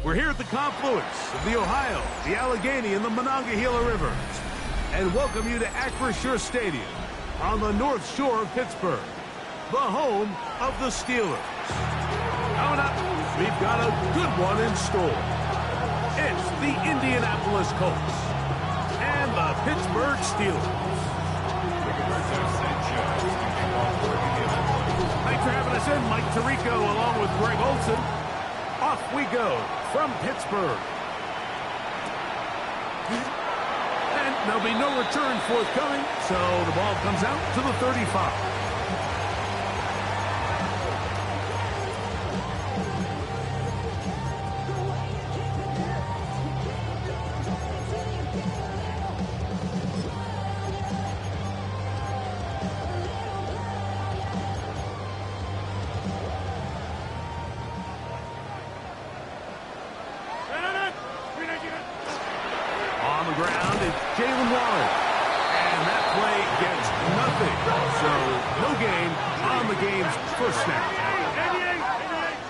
We're here at the confluence of the Ohio, the Allegheny, and the Monongahela Rivers, and welcome you to Acrisure Stadium on the North Shore of Pittsburgh, the home of the Steelers. Coming up, we've got a good one in store. It's the Indianapolis Colts and the Pittsburgh Steelers. Thanks for having us in, Mike Tirico, along with Greg Olson. Off we go from Pittsburgh. And there'll be no return forthcoming, so the ball comes out to the 35. First snap.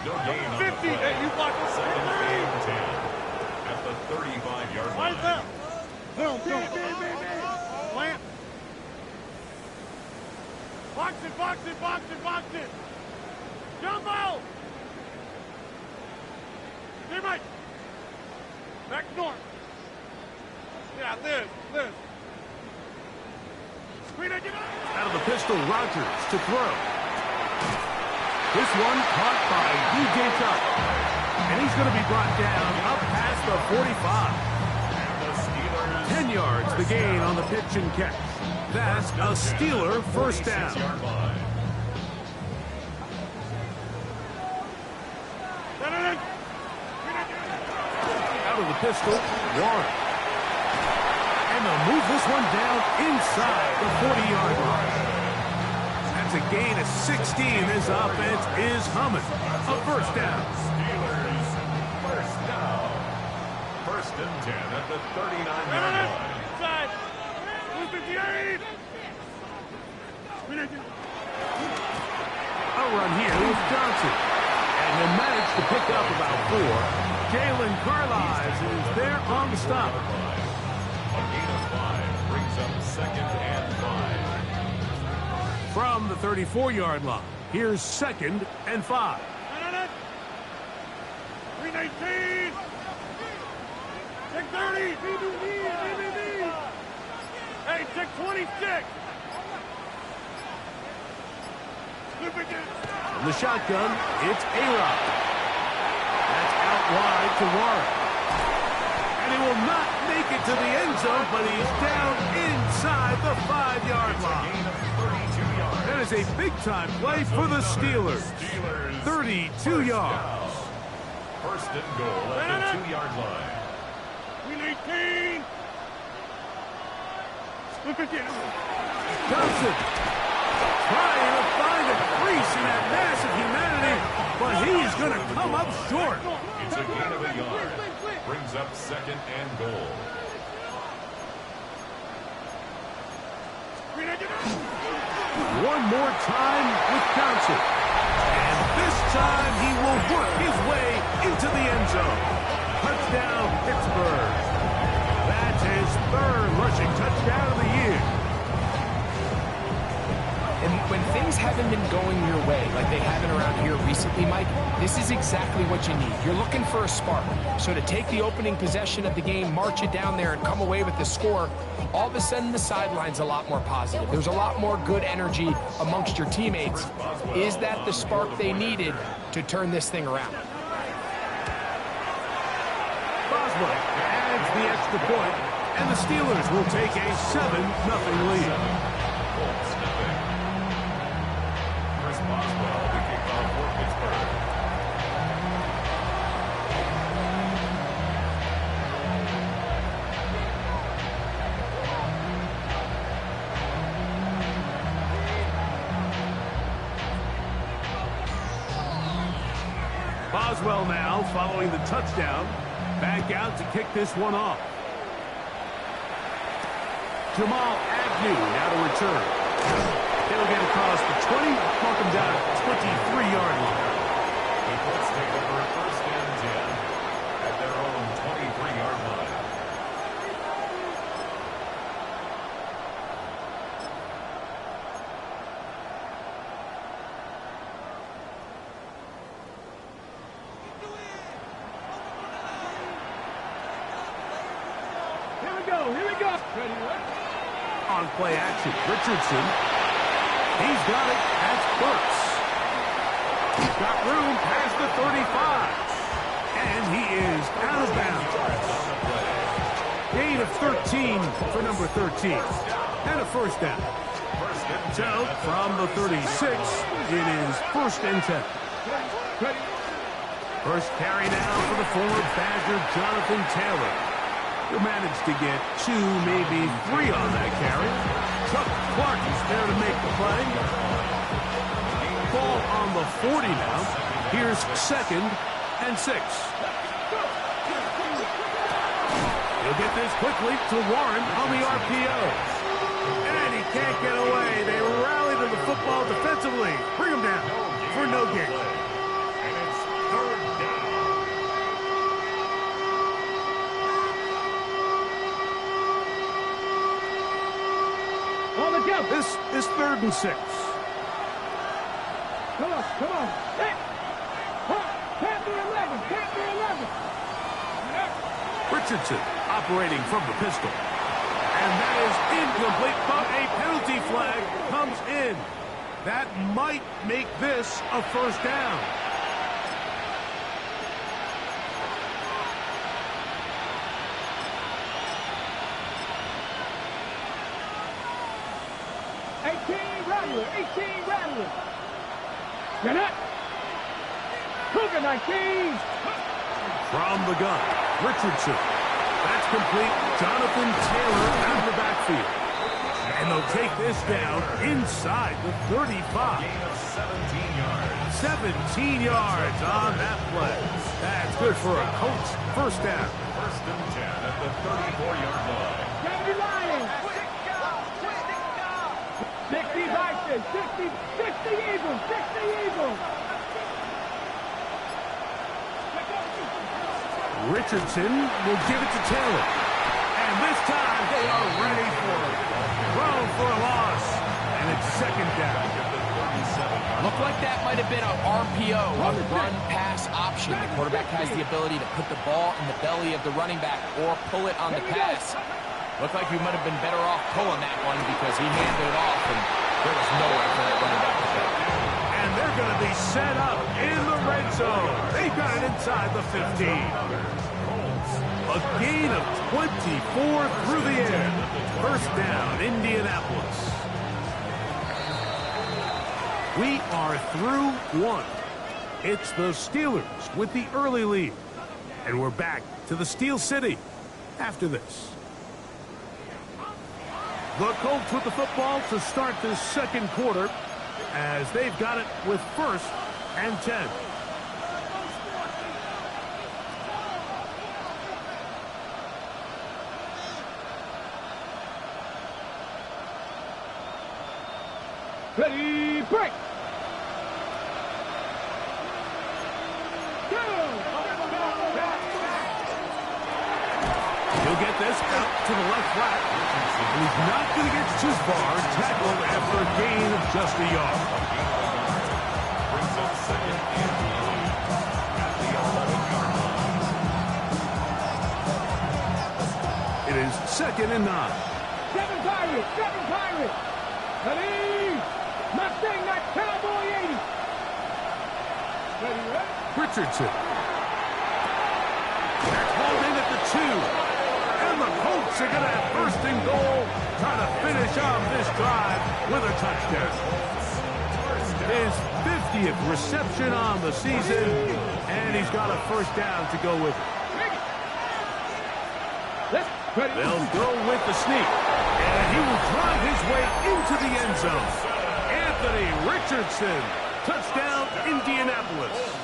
No gain on 50. Hey, you blocked the second and 10 at the 35-yard line. Boom. Plant. Box it. Jumbo. Here, Mike. Back north. Yeah, Liz. Screen it, out of the pistol, Rodgers to throw. This one caught by DJ Tuck. And he's going to be brought down up past the 45. And the Steelers 10 yards the gain on the pitch and catch. That's a Steeler first down. Out of the pistol, Warren. And they'll move this one down inside the 40-yard line. That's a gain of 16. This offense is humming. A first down. Steelers first down. First and 10 at the 39-yard line. Inside. 58. A run here with Johnson. And they managed to pick up about 4. Jalen Carlisle is there on the stop. A gain of 5 brings up second and 5. From the 34-yard line, here's second and 5. 319. 630. BBB. Hey, 626. From the shotgun, it's A-Rod. That's out wide to Warren. And he will not make it to the end zone, but he's down inside the 5-yard line. That is a big-time play for the Steelers. 32 yards. First and goal at the 2-yard line. 319. Johnson trying to find a crease in that massive humanity, but he's going to come up short. It's a gain of a yard. Brings up second and goal. One more time with Johnson. And this time he will work his way into the end zone. Touchdown, Pittsburgh. That's his third rushing touchdown of the year. And when things haven't been going your way, like they haven't around here recently, Mike, this is exactly what you need. You're looking for a spark. So to take the opening possession of the game, march it down there, and come away with the score, all of a sudden the sideline's a lot more positive. There's a lot more good energy amongst your teammates. Is that the spark they needed to turn this thing around? Boswell adds the extra point, and the Steelers will take a 7-0 lead. Boswell to kick off for Pittsburgh. Boswell now following the touchdown. Back out to kick this one off. Jamal Agnew now to return. He'll get across the 20, mark him down at 23-yard line. The Colts take over first and 10 at their own 23-yard line. Here we go. On play action, Richardson. He's got it. That's Burks. He's got room past the 35. And he is out of bounds. Gain of 13 for number 13. And a first down. So, from the 36, it is 1st and 10. First carry now for the former Badger, Jonathan Taylor. He'll manage to get 2, maybe 3 on that carry. Chuck Clark is there to make the play. Ball on the 40 now. Here's 2nd and 6. He'll get this quickly to Warren on the RPO. And he can't get away. They rally to the football defensively. Bring him down for no gain. And it's 3rd down. On the jump. This is 3rd and 6. Come on. Hey. Panther 11. Richardson operating from the pistol. And that is incomplete, but a penalty flag comes in. That might make this a first down. Get up. Cougar 19. From the gun, Richardson. That's complete. Jonathan Taylor out of the backfield. And they'll take this down inside the 35. Gain of 17 yards. 17 yards on that play. That's good for a Colts first down. 1st and 10 at the 34-yard line. 60 Vikings, 60 Eagles, 60 Eagles. Richardson will give it to Taylor. And this time they are ready for it. Thrown for a loss. And it's 2nd down. Looked like that might have been an RPO, a run-pass option. The quarterback has the ability to put the ball in the belly of the running back or pull it on the pass. Looked like we might have been better off pulling that one because he handed it off and there was nowhere for that running back to go. And they're going to be set up in the red zone. They got it inside the 15. A gain of 24 through the air. First down, Indianapolis. We are through 1. It's the Steelers with the early lead. And we're back to the Steel City after this. The Colts with the football to start this 2nd quarter as they've got it with 1st and 10. Ready, break. He'll get this out to the left flat. He's not going to get too far. Tackled after a gain of just a yard. Brings up 2nd and 9 at the 11-yard line. It is 2nd and 9. 7 Pirates. Ready. Mustang, not Cowboy 80. Ready. Richardson. That's hauled in at the 2. And the Colts are going to have 1st and goal, trying to finish off this drive with a touchdown. His 50th reception on the season, and he's got a first down to go with it. They'll go with the sneak, and he will drive his way into the end zone. Anthony Richardson, touchdown, Indianapolis.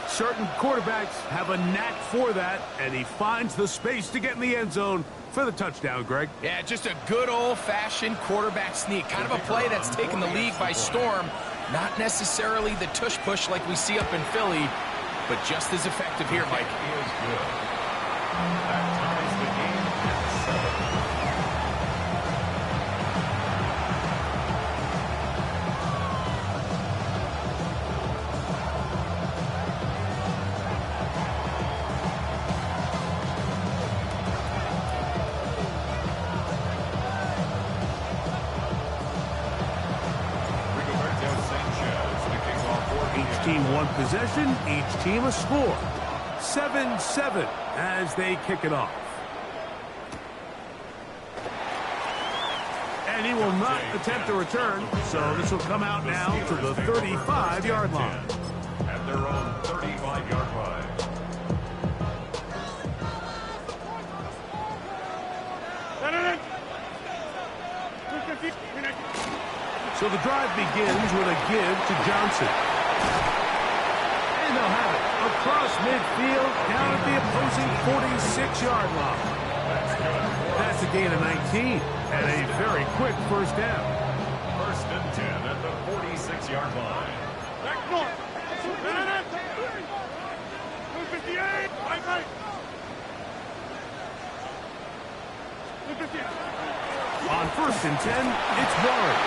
Certain quarterbacks have a knack for that, and he finds the space to get in the end zone for the touchdown, Greg. Yeah, just a good old-fashioned quarterback sneak. Kind of a play that's taken the league by storm. Not necessarily the tush-push like we see up in Philly, but just as effective here, Mike. He is good. That ties the game at 7. Each team one possession, each team a score. 7-7 as they kick it off. And he will not attempt a return, so this will come out now to the 35-yard line. At their own 35-yard line. So the drive begins with a give to Johnson. And they'll have it across midfield down at the opposing 46-yard line. That's a gain of 19 and a very quick first down. First and 10 at the 46-yard line. Back north. 258. Right. 258. On first and 10, it's Warren.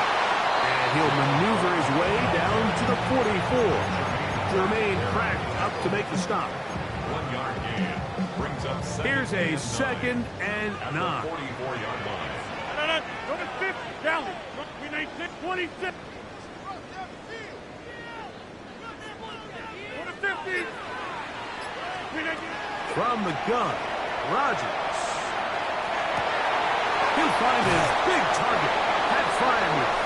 And he'll maneuver his way down to the 44. Jermaine cracked up to make the stop. 1 yard gain brings up second. Here's a second and at 9. the 44-yard line. Go to 50. Down. We need 26. Go to 50. From the gun, Rodgers. He'll find his big target at Fryermuth.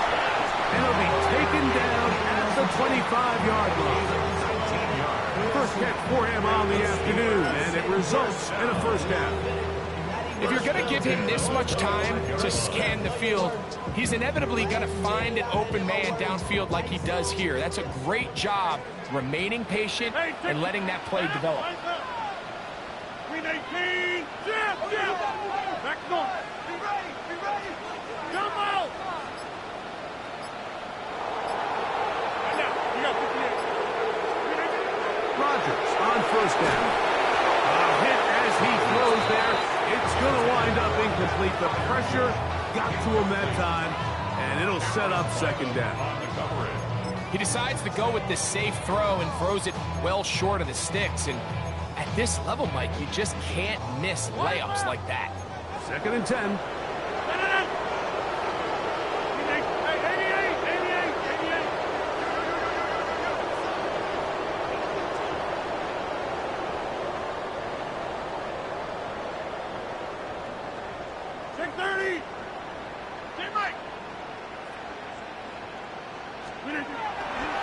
And he'll be taken down at the 25-yard line. First catch for him on the afternoon, and it results in a first down. If you're going to give him this much time to scan the field, he's inevitably going to find an open man downfield like he does here. That's a great job remaining patient and letting that play develop. 319. Back north. Be ready. Come out. Rodgers on first down. A hit as he throws there. It's going to wind up incomplete. The pressure got to him that time, and it'll set up second down. On the coverage. He decides to go with this safe throw and throws it well short of the sticks. And at this level, Mike, you just can't miss layups like that. Second and 10.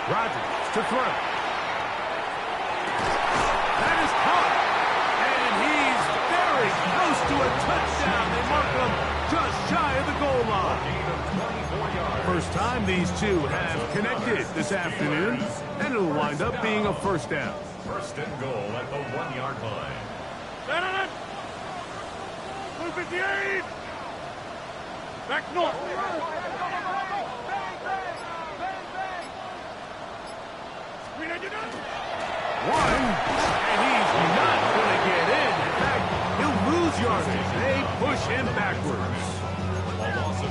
Rodgers to throw. That is caught. And he's very close to a touchdown. They mark him just shy of the goal line. First time these two have connected this afternoon, and it'll wind up being a first down. First and goal at the 1 yard line. 258. Back north. One, and he's not going to get in. In fact, he'll lose yardage. They push him backwards.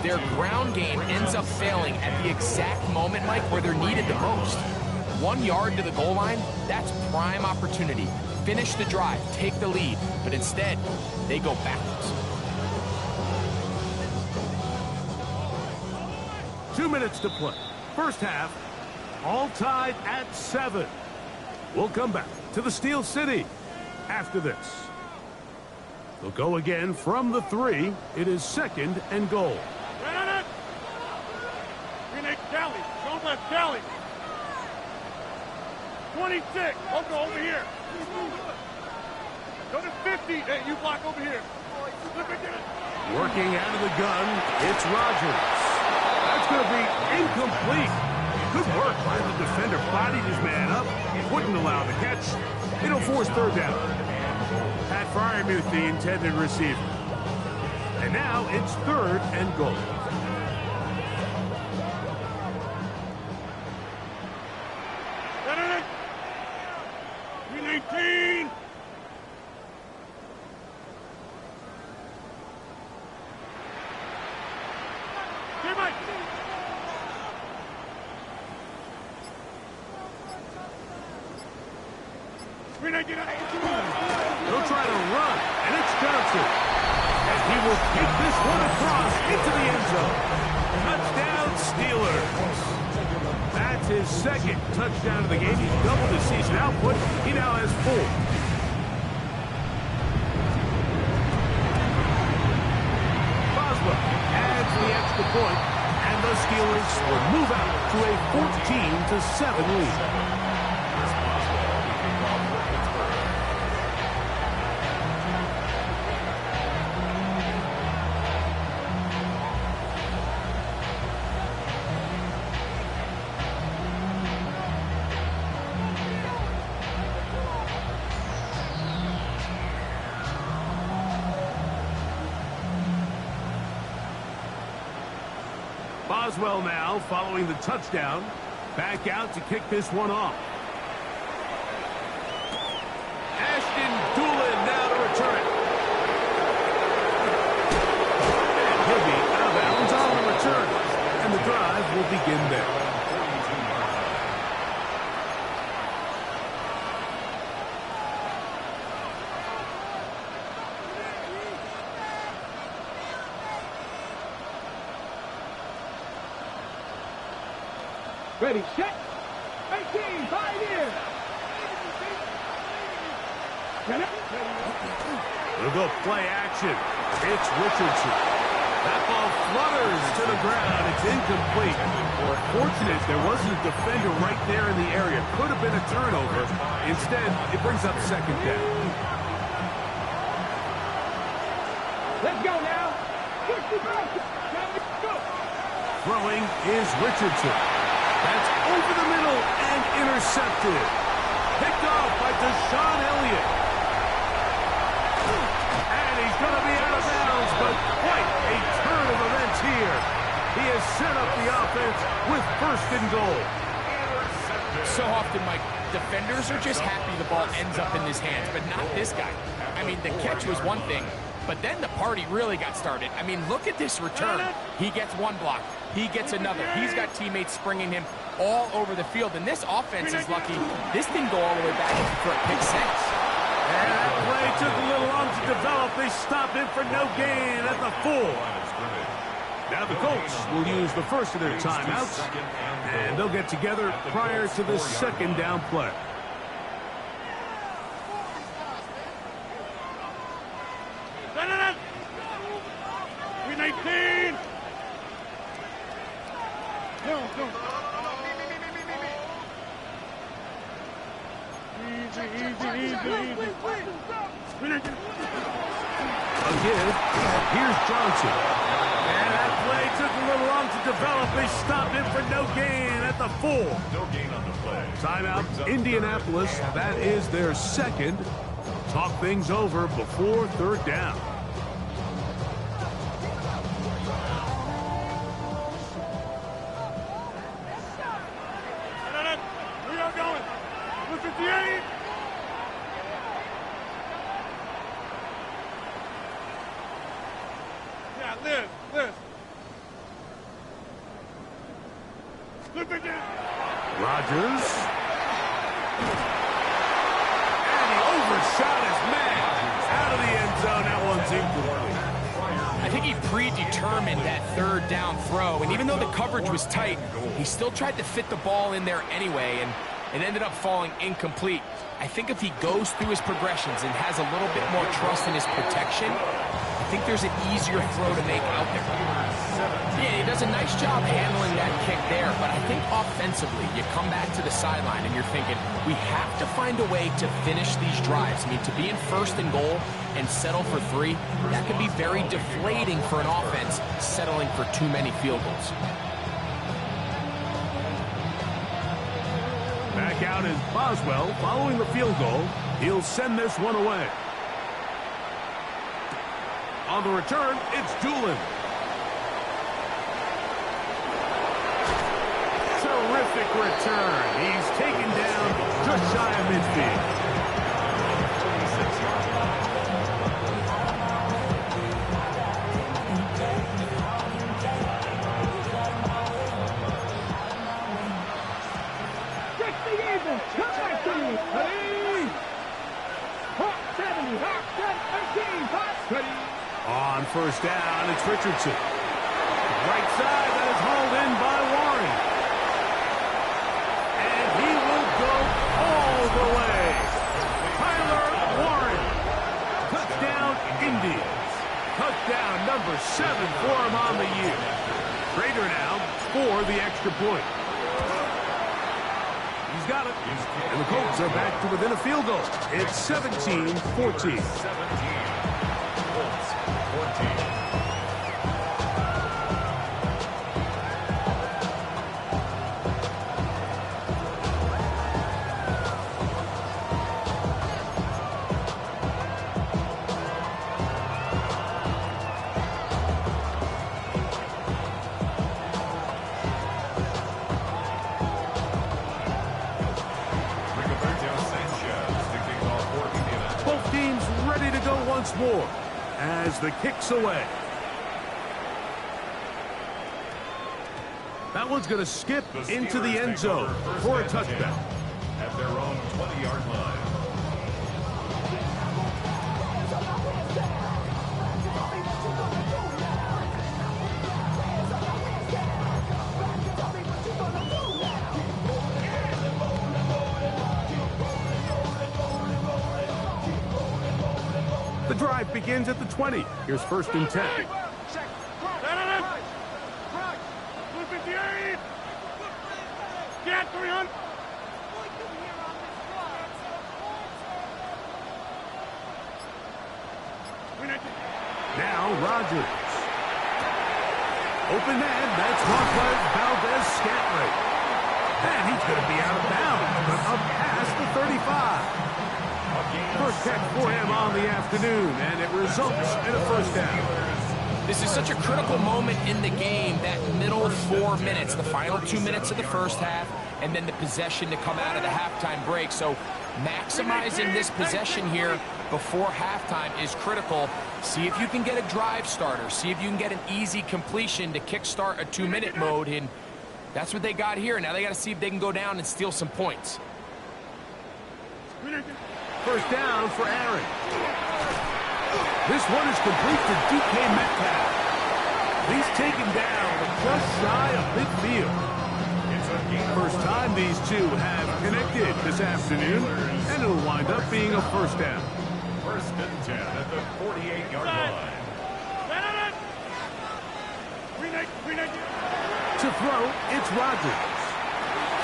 Their ground game ends up failing at the exact moment, Mike, where they're needed the most. 1 yard to the goal line, that's prime opportunity. Finish the drive, take the lead, but instead, they go backwards. 2 minutes to play. First half, all tied at 7. We'll come back to the Steel City after this. They'll go again from the 3. It is second and goal. Kelly. Don't let Kelly. 26. Go over here. Go to 50. Hey, you block over here. Working out of the gun, it's Rodgers. That's going to be incomplete. Good work by the defender. Bodied his man up. Wouldn't allow the catch. It'll force third down. Pat Fryermuth, the intended receiver. And now it's third and goal. He'll try to run, and it's Johnson. And he will kick this one across into the end zone. Touchdown, Steelers. That's his second touchdown of the game. He's doubled his season output. He now has 4. Boswell adds the extra point, and the Steelers will move out to a 14-7 lead. Boswell now following the touchdown. Back out to kick this one off. Espn now to return it. And he'll be out of bounds on the return. And the drive will begin there. Ready, set, 18, 5 years. We'll go play action. It's Richardson. That ball flutters to the ground. It's incomplete. Fortunate there wasn't a defender right there in the area. Could have been a turnover. Instead, it brings up second down. Let's go now. Throwing is Richardson. That's over the middle and intercepted. Picked off by Deshaun Elliott. And he's going to be out of bounds, but quite a turn of events here. He has set up the offense with 1st and goal. So often, Mike, defenders are just happy the ball ends up in his hands, but not this guy. I mean, the catch was one thing, but then the party really got started. I mean, look at this return. He gets one block. He gets another. He's got teammates springing him all over the field. And this offense is lucky. This didn't go all the way back for a pick 6. And that play took a little long to develop. They stopped him for no gain at the 4. Now the Colts will use the first of their timeouts. And they'll get together prior to the 2nd down play. Green 19. No. Easy. A give. Here's Johnson. And that play took a little long to develop. They stopped him for no gain at the 4. No gain on the play. Timeout, Indianapolis. That is their 2nd. Talk things over before 3rd down. We are going. 58. Yeah, Liz. Flip it down. Rodgers. And he overshot his man. Out of the end zone. That one's incomplete. I think he predetermined that 3rd down throw, and even though the coverage was tight, he still tried to fit the ball in there anyway, and it ended up falling incomplete. I think if he goes through his progressions and has a little bit more trust in his protection, I think there's an easier throw to make out there. Yeah, he does a nice job handling that kick there, but I think offensively, you come back to the sideline and you're thinking, we have to find a way to finish these drives. I mean, to be in 1st and goal and settle for 3, that could be very deflating for an offense settling for too many field goals. Back out is Boswell following the field goal. He'll send this one away. On the return, it's Doolin. Terrific return. He's taken down just shy of midfield. On first down, it's Richardson. Right side, that is hauled in by Warren. And he will go all the way. Tyler Warren. Touchdown, Indians. Touchdown number 7 for him on the year. Prater now for the extra point. He's got it. And the Colts are back to within a field goal. It's 17-14. 17. Colts 14. Both teams ready to go once more as the kick's away. That one's going to skip into the end zone for a touchdown. At their own 20-yard line. The drive begins at the 20. Here's first and 10. Get 300. Now Rodgers. Open man, that's Marquez Valdez-Scantling. And he's going to be out of bounds, but up past the 35. First catch for him on the afternoon, and it results in a first down. This is such a critical moment in the game, that middle 4 minutes, the final 2 minutes of the first half, and then the possession to come out of the halftime break. So maximizing this possession here before halftime is critical. See if you can get a drive starter. See if you can get an easy completion to kickstart a 2-minute mode, and that's what they got here. Now they got to see if they can go down and steal some points. First down for Aaron. This one is complete to DK Metcalf. He's taken down just shy of midfield. First time these two have connected this afternoon, and it'll wind up being a first down. First and 10 at the 48-yard line. To throw, it's Rodgers.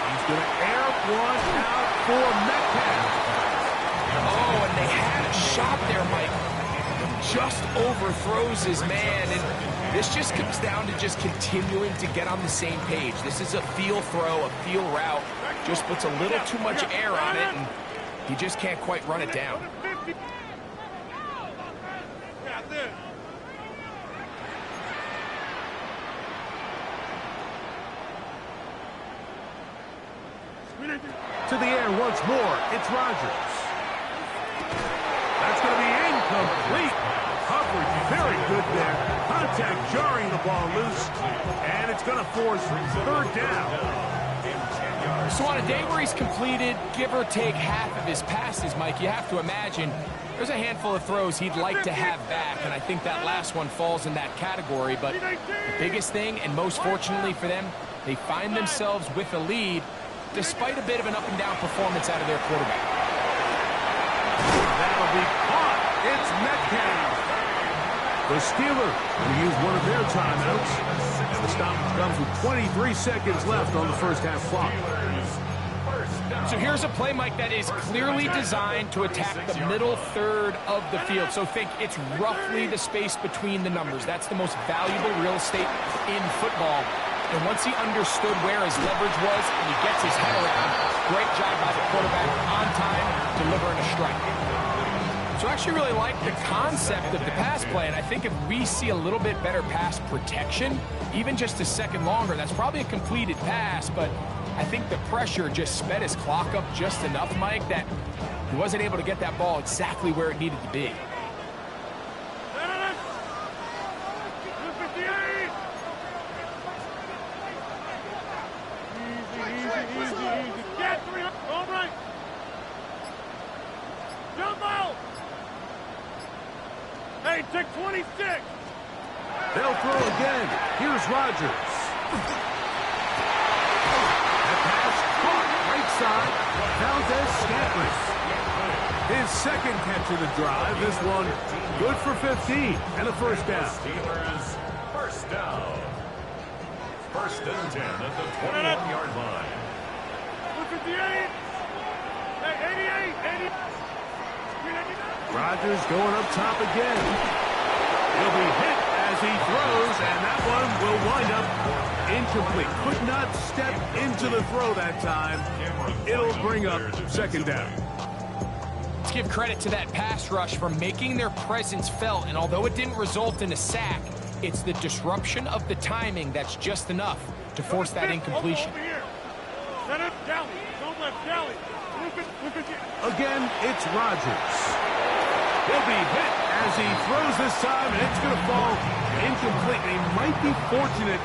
He's going to air one out for Metcalf. Oh, and they had a shot there, Mike. Just overthrows his man, and this just comes down to just continuing to get on the same page. This is a feel throw, a feel route. Just puts a little too much air on it, and he just can't quite run it down. To the air once more, it's Rodgers. That's going to be incomplete. Coverage very good there. Contact jarring the ball loose, and it's going to force third down. So on a day where he's completed, give or take half of his passes, Mike, you have to imagine there's a handful of throws he'd like to have back, and I think that last one falls in that category. But the biggest thing, and most fortunately for them, they find themselves with a lead despite a bit of an up-and-down performance out of their quarterback. That'll be caught. It's Metcalf. The Steelers will use one of their timeouts. And the stoppage comes with 23 seconds left on the first half clock. So here's a play, Mike, that is clearly designed to attack the middle third of the field. So think it's roughly the space between the numbers. That's the most valuable real estate in football. And once he understood where his leverage was and he gets his head around, great job by the quarterback on time, delivering a strike. So I actually really like the concept of the pass play, and I think if we see a little bit better pass protection, even just a second longer, that's probably a completed pass, but I think the pressure just sped his clock up just enough, Mike, that he wasn't able to get that ball exactly where it needed to be. Hey, take 26. They'll throw again. Here's Rodgers. That pass caught right side. Valdez Scantling. His second catch of the drive. This one good for 15 and a first down. Steelers first down. First and 10 at the 21-yard line. 58. Hey, 88. Rodgers going up top again. He'll be hit as he throws, and that one will wind up incomplete. Could not step into the throw that time. It'll bring up second down. Let's give credit to that pass rush for making their presence felt, and although it didn't result in a sack, it's the disruption of the timing that's just enough to force that incompletion. Set up, Galley. Don't let Galley. Again, it's Rodgers. He'll be hit as he throws this time, and it's going to fall incomplete. He might be fortunate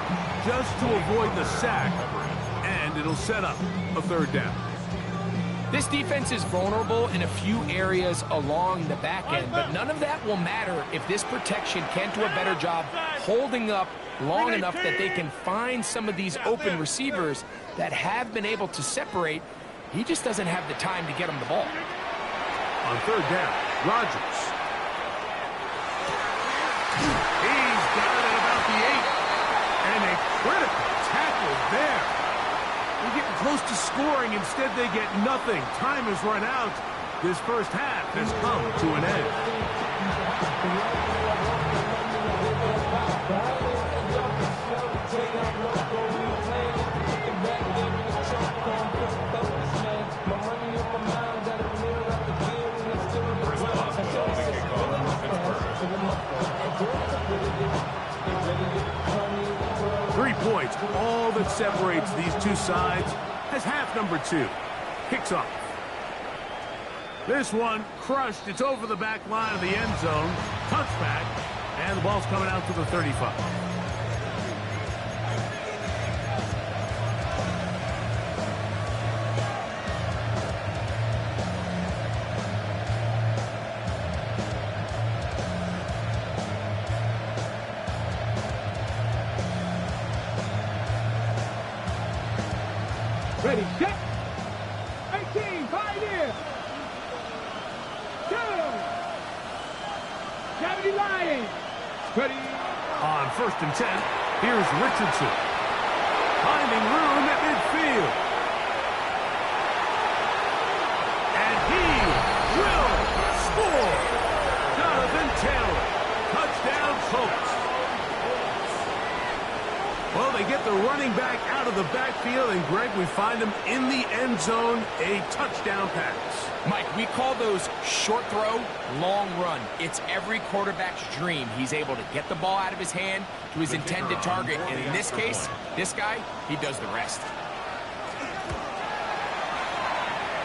just to avoid the sack, and it'll set up a third down. This defense is vulnerable in a few areas along the back end, but none of that will matter if this protection can't do a better job holding up long enough that they can find some of these open receivers that have been able to separate. He just doesn't have the time to get him the ball. On third down, Rodgers. He's got it at about the 8. And a critical tackle there. They're getting close to scoring. Instead, they get nothing. Time has run out. This first half has come to an end. Points, all that separates these two sides, as half number 2 kicks off. This one crushed. It's over the back line of the end zone. Touchback, and the ball's coming out to the 35. Ready, set. 18, pioneer. 2. 70 Lions. Ready. On first and 10, here's Richardson. Finding room at midfield. And he will score. Jonathan Taylor. Touchdown, Colts. Well, they get the running back out of the backfield, and Greg, we find him in the end zone, a touchdown pass. Mike, we call those short throw, long run. It's every quarterback's dream. He's able to get the ball out of his hand to his intended target, and in this case, this guy, he does the rest.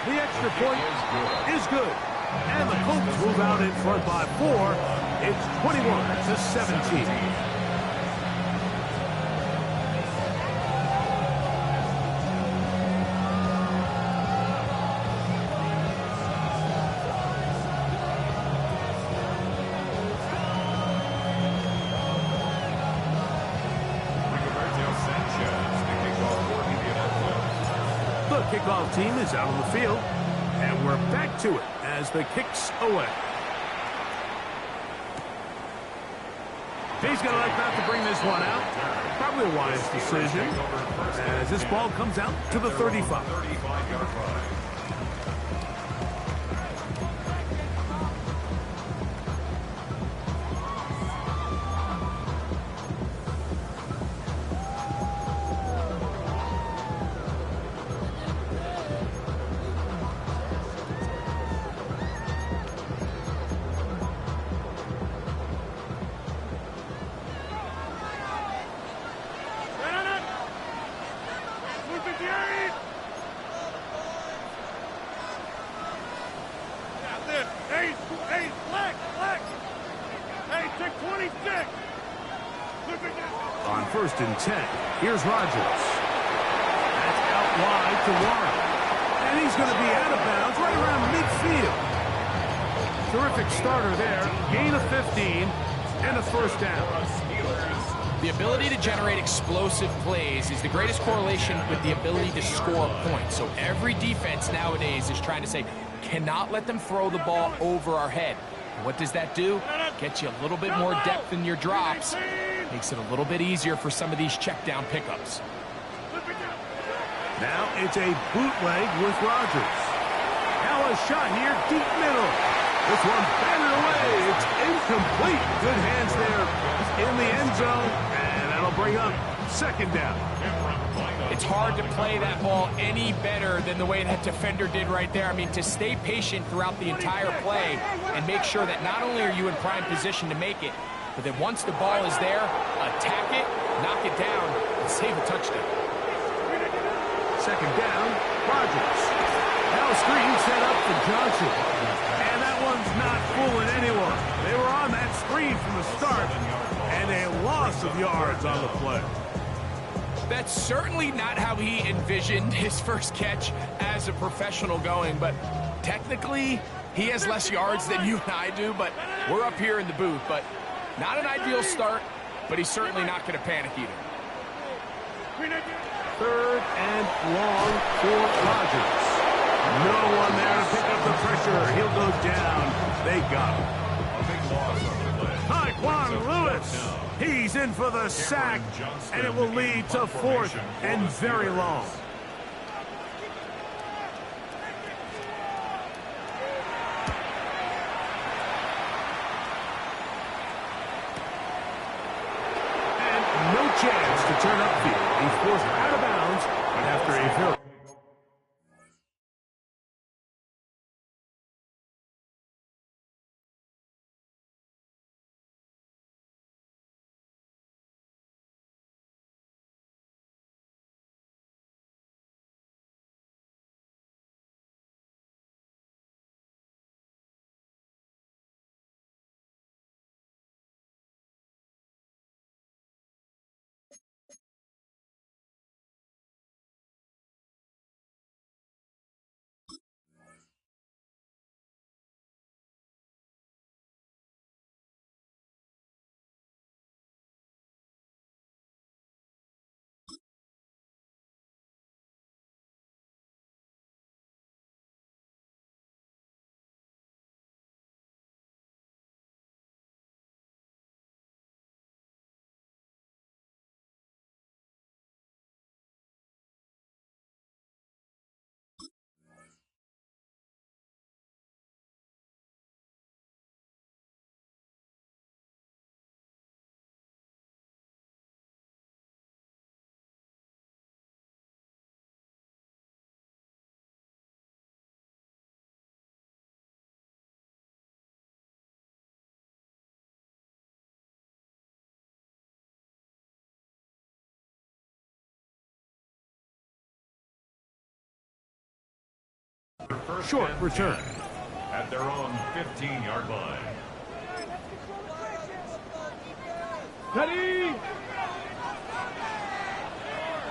The extra point is good, and the Colts move out in front by 4. It's 21-17. Kickoff team is out on the field, and we're back to it as the kick's away. He's going to like not to bring this one out. Probably a wise decision as this ball comes out to the 35. On first and 10, here's Rodgers. That's out wide to Warren. And he's going to be out of bounds right around midfield. Terrific starter there. Gain of 15. and a first down. The ability to generate explosive plays is the greatest correlation with the ability to score points. So every defense nowadays is trying to say, cannot let them throw the ball over our head. And what does that do? Gets you a little bit more depth in your drops. Makes it a little bit easier for some of these check down pickups. Now it's a bootleg with Rodgers. Now a shot here, deep middle. This one batted away. It's incomplete. Good hands there in the end zone, and that'll bring up second down. It's hard to play that ball any better than the way that defender did right there. I mean, to stay patient throughout the entire play and make sure that not only are you in prime position to make it, but that once the ball is there, attack it, knock it down, and save a touchdown. Second down, Rodgers. Now a screen set up for Johnson. And that one's not fooling anyone. They were on that screen from the start, and a loss of yards on the play. That's certainly not how he envisioned his first catch as a professional going, but technically he has less yards than you and I do, but we're up here in the booth. But not an ideal start, but he's certainly not going to panic either. Third and long for Rodgers. No one there to pick up the pressure. He'll go down. They got him. A big loss on the play. Tyquan Lewis. He's in for the sack, and it will lead to fourth and very long. And no chance to turn upfield. He's forced out of bounds, but after a very short return. At their own 15-yard line. Ready?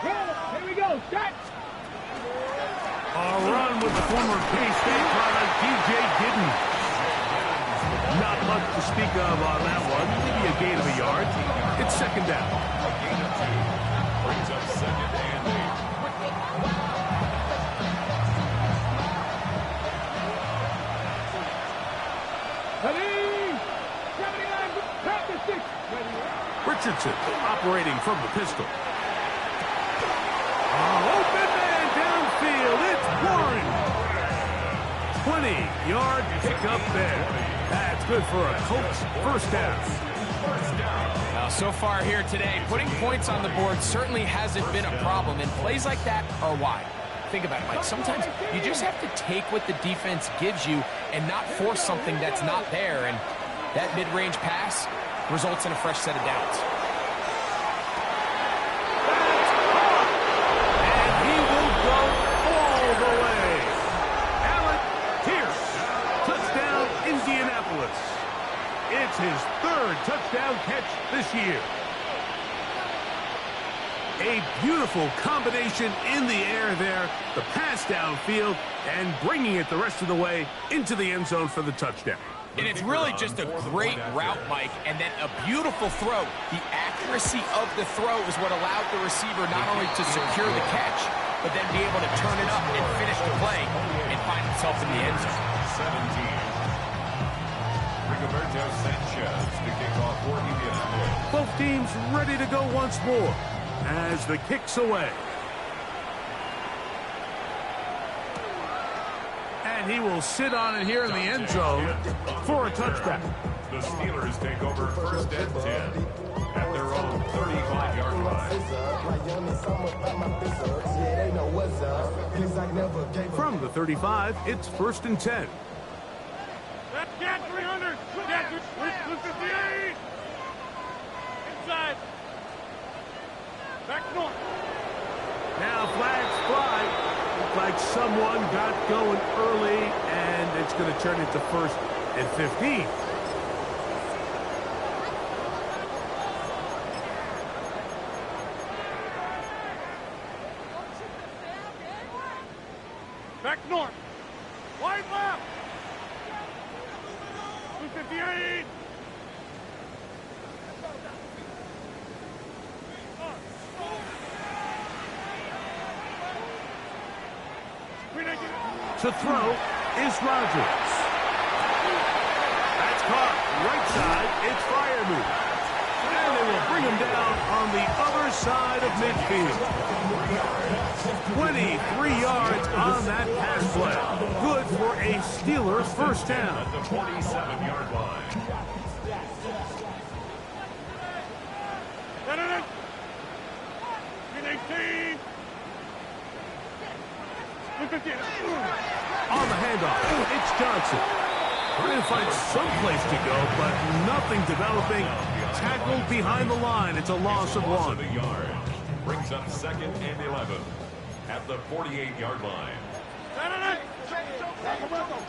Here we go. Set. A run with the former K-State product, DJ Giddens. Not much to speak of on that one. Maybe a gain of a yard. It's second down. A gain of 2. Brings up second and 8. Ready? 79, practice 6. Ready? Richardson operating from the pistol. Open man downfield. It's Warren. 20-yard pickup there. That's good for a Colts first down. So far here today, putting points on the board certainly hasn't been a problem, and plays like that are why. Think about it, Mike. Sometimes you just have to take what the defense gives you and not force something that's not there, and that mid-range pass results in a fresh set of downs. And he will go all the way. Alec Pierce, touchdown Indianapolis. It's his third touchdown catch this year. A beautiful combination in the air there, the pass downfield, and bringing it the rest of the way into the end zone for the touchdown. And it's really just a great route, Mike, and then a beautiful throw. The accuracy of the throw is what allowed the receiver not only to secure the catch, but then be able to turn it up and finish the play and find himself in the end zone. 17. Rigoberto Sanchez to kick off for Indianapolis. Both teams ready to go once more as the kick's away. And he will sit on it here in the end zone for a touchback. The Steelers take over first and 10 at their own 35-yard line. From the 35, it's first and 10. Get 300. Get 258. Inside. Back north. Now flags fly. Looks like someone got going early, and it's going to turn into first and 15. Back north. Wide left. 258. To throw is Rodgers. That's caught right side. It's Freiermuth. And they will bring him down on the other side of midfield. 23 yards on that pass play. Good for a Steelers first down. At the 47-yard line. On the handoff, it's Johnson. Trying to find some place to go, but nothing developing. Tackled behind the line. It's a loss of 1. A yard. Brings up second and 11 at the 48-yard line.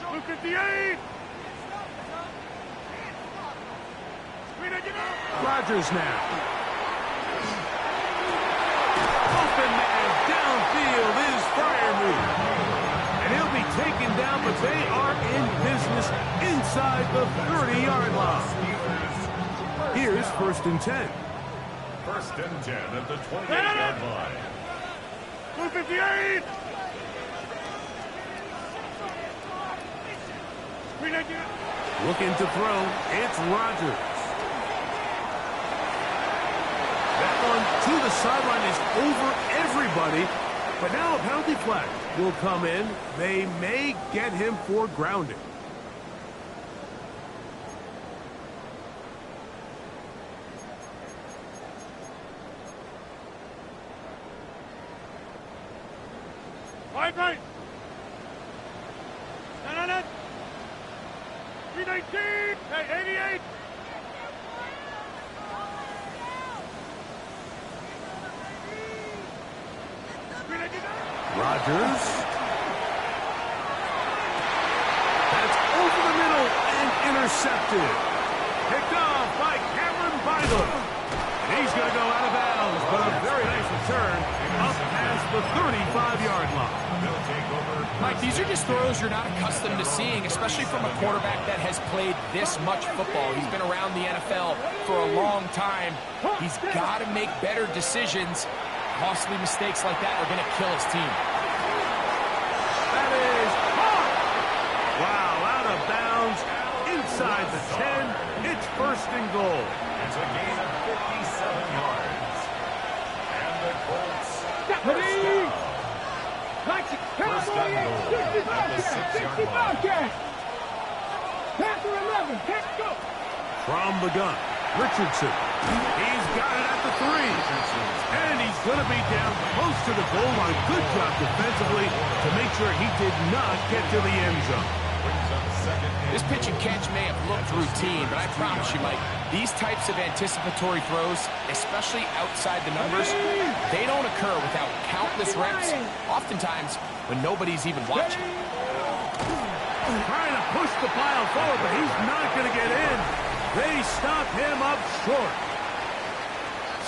258. Rodgers now. Open man downfield is Freiermuth. And he'll be taken down, but they are in business inside the 30-yard line. Here's first and 10. First and 10 at the 28-yard line. 258. Looking to throw, it's Rodgers. That one to the sideline is over everybody, but now a penalty flag will come in. They may get him for grounding. Right. 319. Hey, 88. Rodgers. That's over the middle and intercepted. Picked off by Cameron Bidle. And he's going to go out of bounds, but a very nice return up past the 35-yard line. They'll take over. Mike, these are just throws you're not accustomed to seeing, especially from a quarterback that has played this much football. He's been around the NFL for a long time. He's got to make better decisions. Costly mistakes like that are going to kill his team. That is caught. Wow, out of bounds, inside the 10. It's first and goal. It's a gain of 57 yards. And the Colts. Ready? Like it. Pass First and goal at the 6-yard line. Pass or 11. Let's go. From the gun, Richardson. He's got it at the 3. And he's going to be down close to the goal line. Good job defensively to make sure he did not get to the end zone. This pitch and catch may have looked routine, but I promise you, Mike, these types of anticipatory throws, especially outside the numbers, they don't occur without countless reps, oftentimes when nobody's even watching. Trying to push the pile forward, but he's not going to get in. They stop him up short.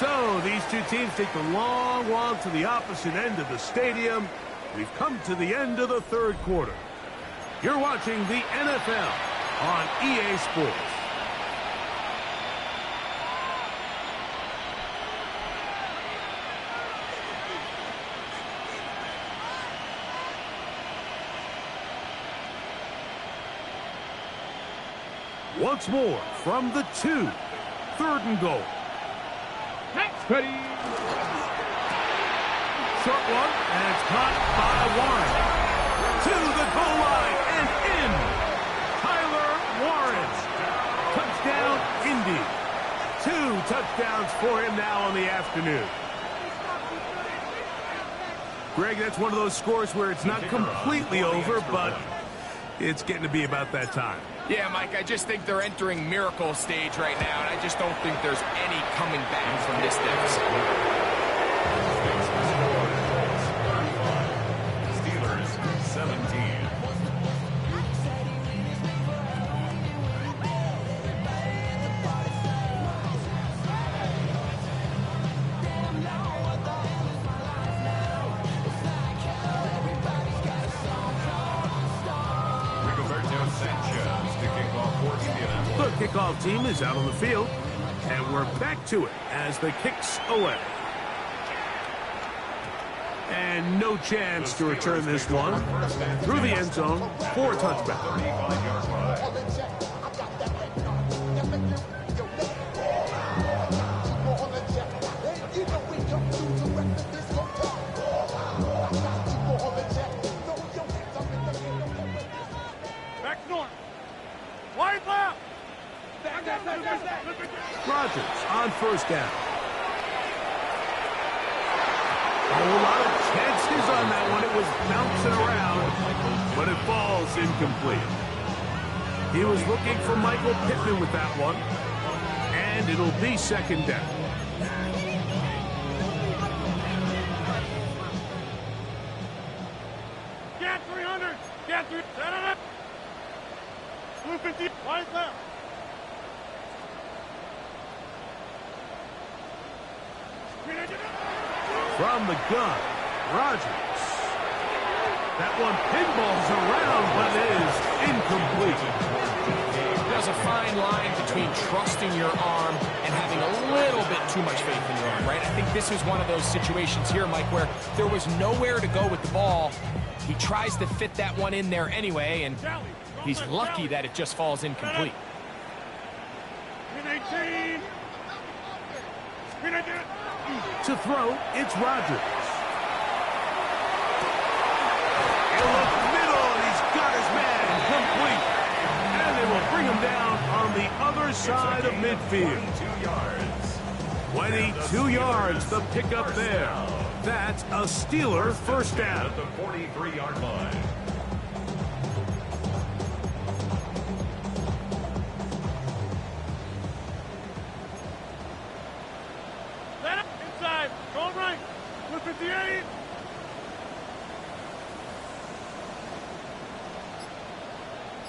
So these two teams take the long walk to the opposite end of the stadium. We've come to the end of the third quarter. You're watching the NFL on EA Sports. Once more from the 2. 3rd and goal. Ready. Short one, and it's caught by Warren. To the goal line and in. Tyler Warren. Touchdown, Indy. 2 touchdowns for him now on the afternoon. Greg, that's one of those scores where it's not completely over, but it's getting to be about that time. Yeah, Mike, I just think they're entering miracle stage right now, and I just don't think there's any coming back from this deficit. Steelers 17. The kickoff team is out on the field, and we're back to it as the kick's away. And no chance to return this one through the end zone for a touchback. Back north. Wide left. Rodgers on 1st down. A whole lot of chances on that one. It was bouncing around, but it falls incomplete. He was looking for Michael Pittman with that one, and it'll be 2nd down. Get 300. Get 300. Set it up. Blue 50. Wide left. From the gun, Rodgers. That one pinballs around, but it is incomplete. There's a fine line between trusting your arm and having a little bit too much faith in your arm, right? I think this is one of those situations here, Mike, where there was nowhere to go with the ball. He tries to fit that one in there anyway, and he's lucky that it just falls incomplete. 18. To throw, it's Rodgers. In the middle, and he's got his man complete. And they will bring him down on the other side of midfield. 22 yards, the pickup there. That's a Steeler 1st down. At the 43-yard line. Inside. Going right. Blue 58.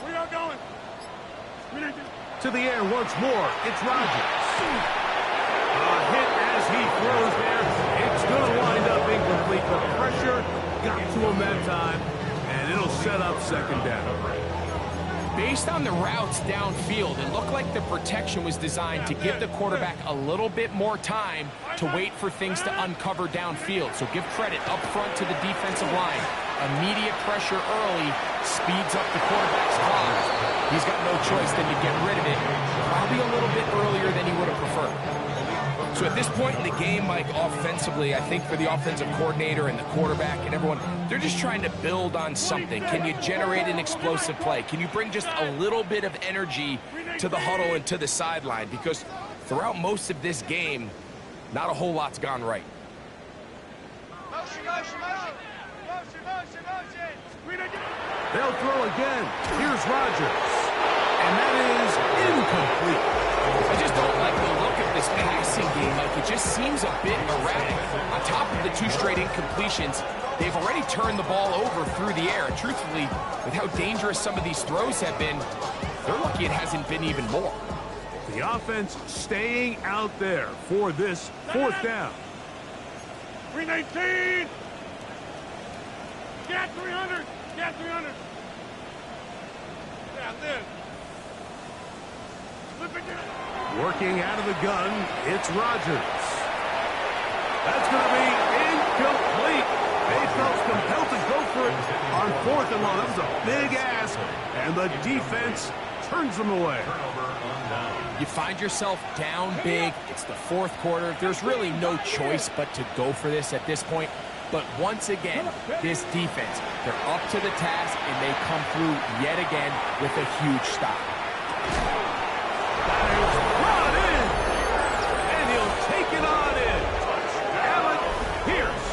We are going. To the air once more, it's Rodgers. A hit as he throws there. It's going to wind up incomplete. The pressure got to him that time, and it'll set up 2nd down. Based on the routes downfield, it looked like the protection was designed to give the quarterback a little bit more time to wait for things to uncover downfield. So give credit up front to the defensive line. Immediate pressure early speeds up the quarterback's clock. He's got no choice than to get rid of it, probably a little bit earlier than he would have preferred. So at this point in the game, Mike, offensively, I think for the offensive coordinator and the quarterback and everyone, they're just trying to build on something. Can you generate an explosive play? Can you bring just a little bit of energy to the huddle and to the sideline? Because throughout most of this game, not a whole lot's gone right. They'll throw again. Here's Rodgers. And that is incomplete. I just don't like the look of this passing game. Like, it just seems a bit erratic. On top of the 2 straight incompletions, they've already turned the ball over through the air. And truthfully, with how dangerous some of these throws have been, they're lucky it hasn't been even more. The offense staying out there for this 4th down. 319. Get 300. Get 300. Yeah, live. Working out of the gun, it's Rodgers. That's going to be incomplete. They felt compelled to go for it on 4th and long. That was a big ask, and the defense turns them away. You find yourself down big. It's the 4th quarter. There's really no choice but to go for this at this point. But once again, this defense, they're up to the task, and they come through yet again with a huge stop. That is brought in, and he'll take it on in. Alec Pierce,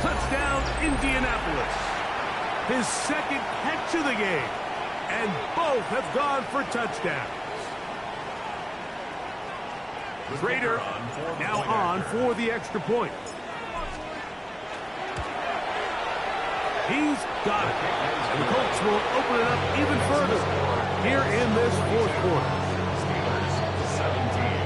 touchdown Indianapolis. His 2nd catch of the game, and both have gone for touchdowns. Prater now on for the extra point. He's got it. And the Colts will open it up even further here in this 4th quarter. Steelers 17.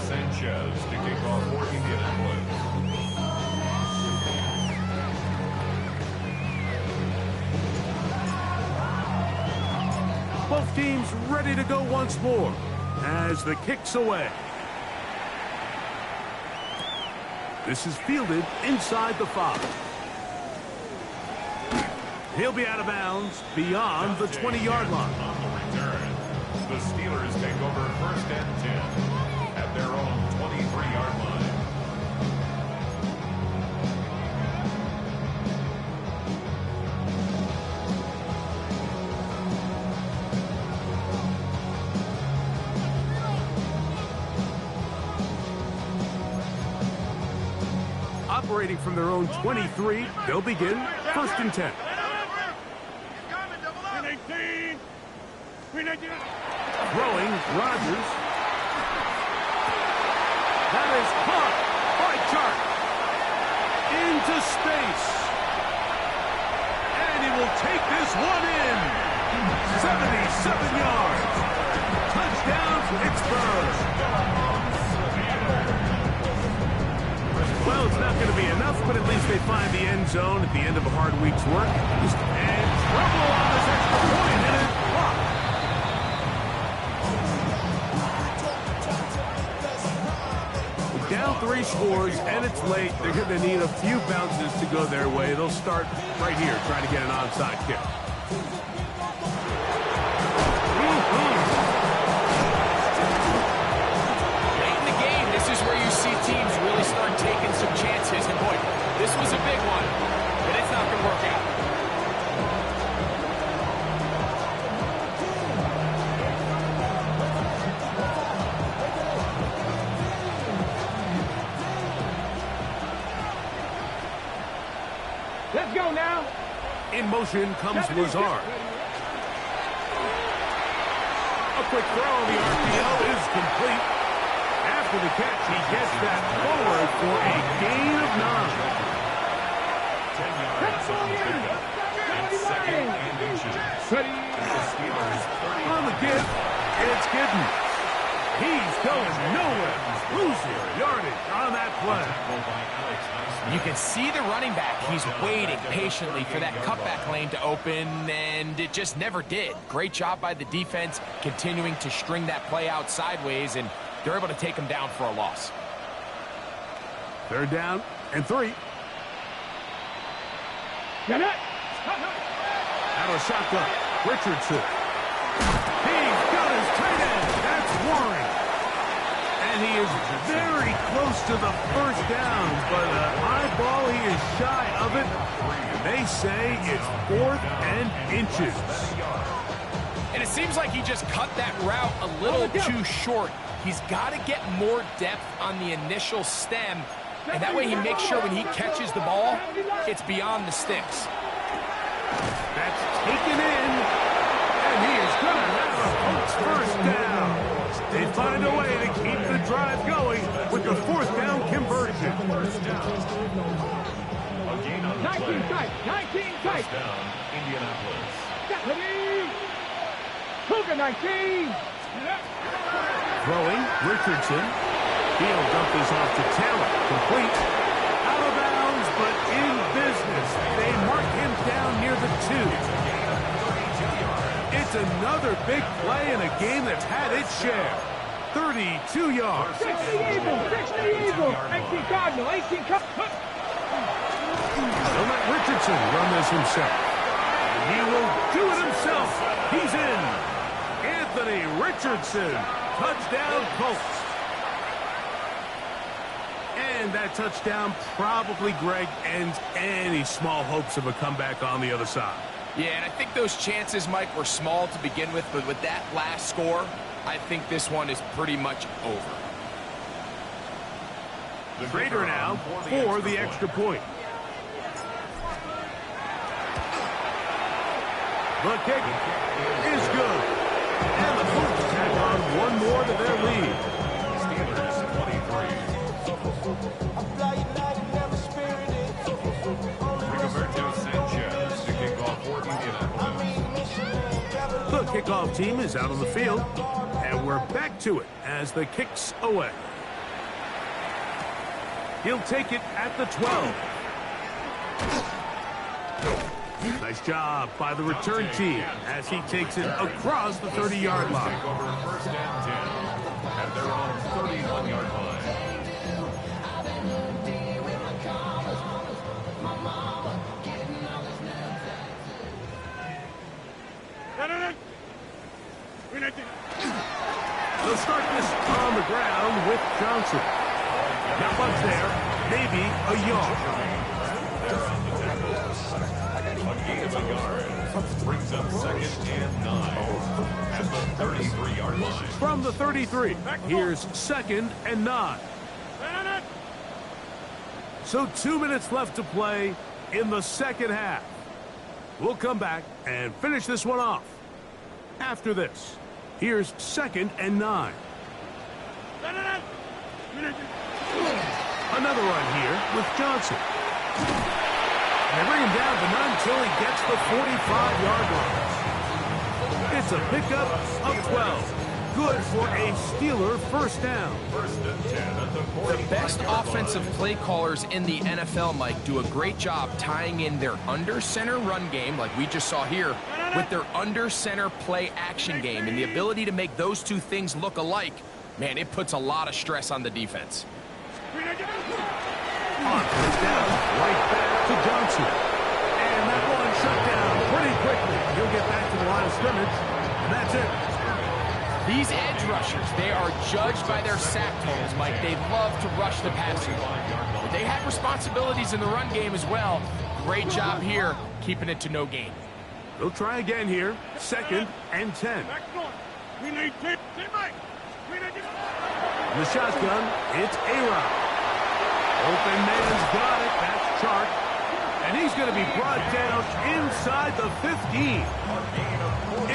Sanchez to kick off for Indianapolis. Both teams ready to go once more as the kick's away. This is fielded inside the 5. He'll be out of bounds beyond the 20-yard line. On the return, the Steelers take over 1st and 10 at their own 23-yard line. Operating from their own 23, they'll begin 1st and 10. Throwing, Rodgers. That is caught by Chark. Into space. And he will take this one in. 77 yards. Touchdown, Pittsburgh. Well, it's not going to be enough, but at least they find the end zone at the end of a hard week's work. And trouble on this extra point, and it's blocked. Down 3 scores, and it's late. They're going to need a few bounces to go their way. They'll start right here, trying to get an onside kick. Late in the game, this is where you see teams really start taking some chances. And boy, this was a big one, but it's not going to work out. Let's go now. In motion comes Lazard. A quick throw on the RPO is complete. After the catch, he gets that forward for a gain of 9. 10 yards on the pickup. And 2nd and inches. Ready. The Steelers 30. On the give, it's Giddens. He's going nowhere. Losing yardage on that play. You can see the running back. He's waiting patiently for that cutback lane to open, and it just never did. Great job by the defense continuing to string that play out sideways, and they're able to take him down for a loss. 3rd down and 3. Get it. Out of shotgun, Richardson. He's got his tight end. That's Warren. And he is very close to the 1st down, but a high ball, he is shy of it. And they say it's 4th and inches. And it seems like he just cut that route a little too short. He's got to get more depth on the initial stem, and that way he makes sure when he catches the ball, it's beyond the sticks. That's taken in, and he is going to have a Colts 1st down. They find a way to keep the drive going with the 4th down conversion. 19 tight. 19 tight. Down, Indianapolis. Deputy. Cougar 19. Throwing, Richardson. He'll dump this off to Taylor. Complete. Out of bounds, but in business. They mark him down near the 2. It's another big play in a game that's had its share. 32 yards. 60 Eagle, 60 Eagle. 18 Cardinal, 18 Cardinal. They'll let Richardson run this himself. He will do it himself. He's in. Anthony Richardson. Touchdown, Colts. And that touchdown probably, Greg, ends any small hopes of a comeback on the other side. Yeah, and I think those chances, Mike, were small to begin with, but with that last score, I think this one is pretty much over. Trader now for the extra point. The kick is good. And the Colts tack on one more to their lead. Steelers 23. The kickoff for Indianapolis. The kickoff team is out on the field, and we're back to it as the kick's away. He'll take it at the 12. Nice job by the return team as he takes it across the 30-yard line. Take over first and 10 at their own 31-yard line. They'll start this on the ground with Johnson. Not much there, maybe a yard. A gain of a yard brings up second and 9 at the 33-yard line. From the 33, here's second and 9. So 2 minutes left to play in the second half. We'll come back and finish this one off. After this, here's second and 9. Another run here with Johnson. And they bring him down to none until he gets the 45-yard line. It's a pickup of 12. Good for a Steeler first down. First and 10 at the 40. The best offensive play callers in the NFL, Mike, do a great job tying in their under-center run game, like we just saw here, with their under-center play action game. And the ability to make those two things look alike, man, it puts a lot of stress on the defense. On first down, right back to Johnson. And that one shut down pretty quickly. He'll get back to the line of scrimmage, and that's it. These edge rushers, they are judged by their sack totals, Mike. They love to rush the passer. But they have responsibilities in the run game as well. Great job here, keeping it to no gain. They'll try again here. Second and 10. The shotgun, it's A-Rod. Open man's got it. That's Chark. And he's going to be brought down inside the 15.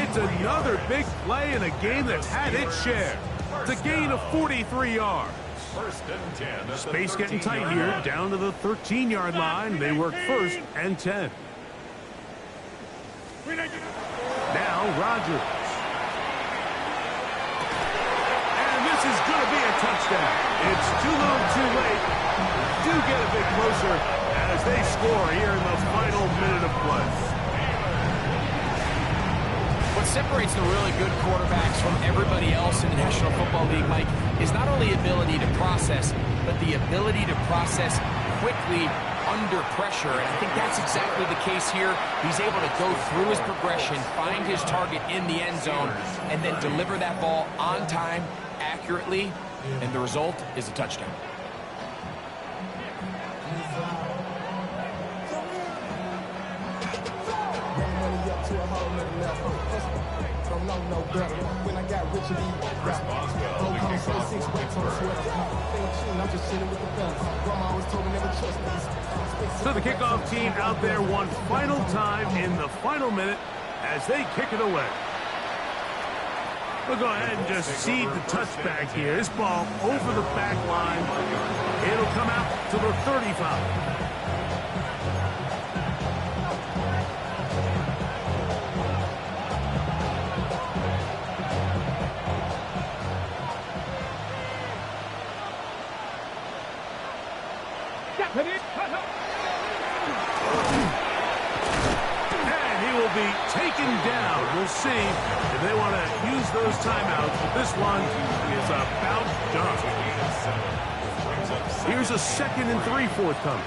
It's another big play in a game that's had its share. It's a gain of 43 yards. First and 10. Space getting tight here, down to the 13-yard line. They work first and 10. Now Rodgers. And this is going to be a touchdown. It's too little too late. Do get a bit closer as they score here in the final minute of play. What separates the really good quarterbacks from everybody else in the National Football League, Mike, is not only ability to process, but the ability to process quickly under pressure. And I think that's exactly the case here. He's able to go through his progression, find his target in the end zone, and then deliver that ball on time, accurately, and the result is a touchdown. So the kickoff team out there one final time in the final minute as they kick it away. We'll go ahead and just seed the touchback here. This ball over the back line. It'll come out to the 35. And he will be taken down. We'll see if they want to use those timeouts, but this one is about done. Here's a 2nd and 3 forthcoming.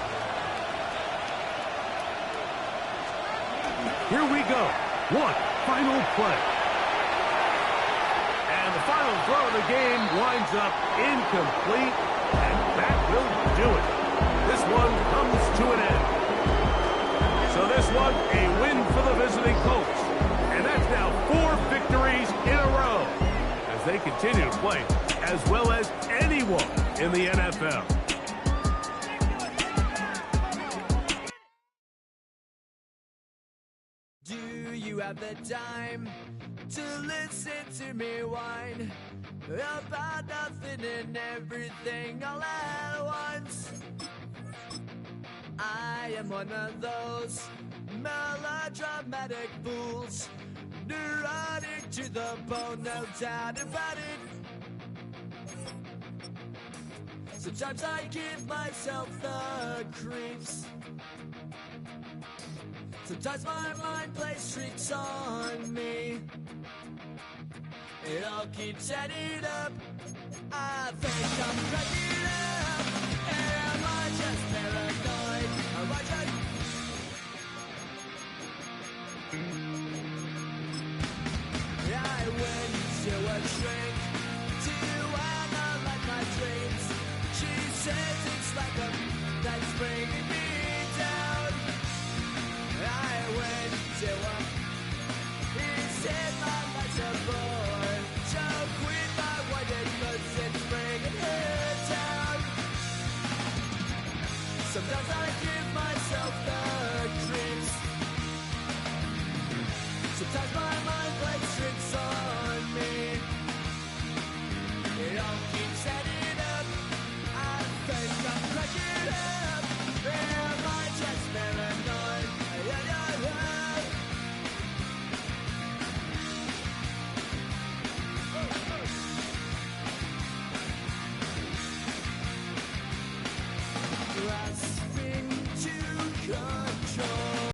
Here we go. One final play. And the final throw of the game winds up incomplete, and that will do it. This one comes to an end. So this one, a win for the visiting Colts. And that's now 4 victories in a row as they continue to play as well as anyone in the NFL. Do you have the time to listen to me whine about nothing and everything all at once? I am one of those melodramatic fools, neurotic to the bone, no doubt about it. Sometimes I give myself the creeps. Sometimes my mind plays tricks on me. It all keeps adding up. I think I'm cracking up. Am I just paranoid? Am I just... I went to a shrink to analyze my dreams. She says it's like a that's bringing me down. I went to a... He said my life's a bore. So quit my wondering cause it's bringing her down. Sometimes I give myself the creeps. Sometimes my mind plays tricks on me. It all keeps adding up. I think I'm cracking up. Am I just paranoid? I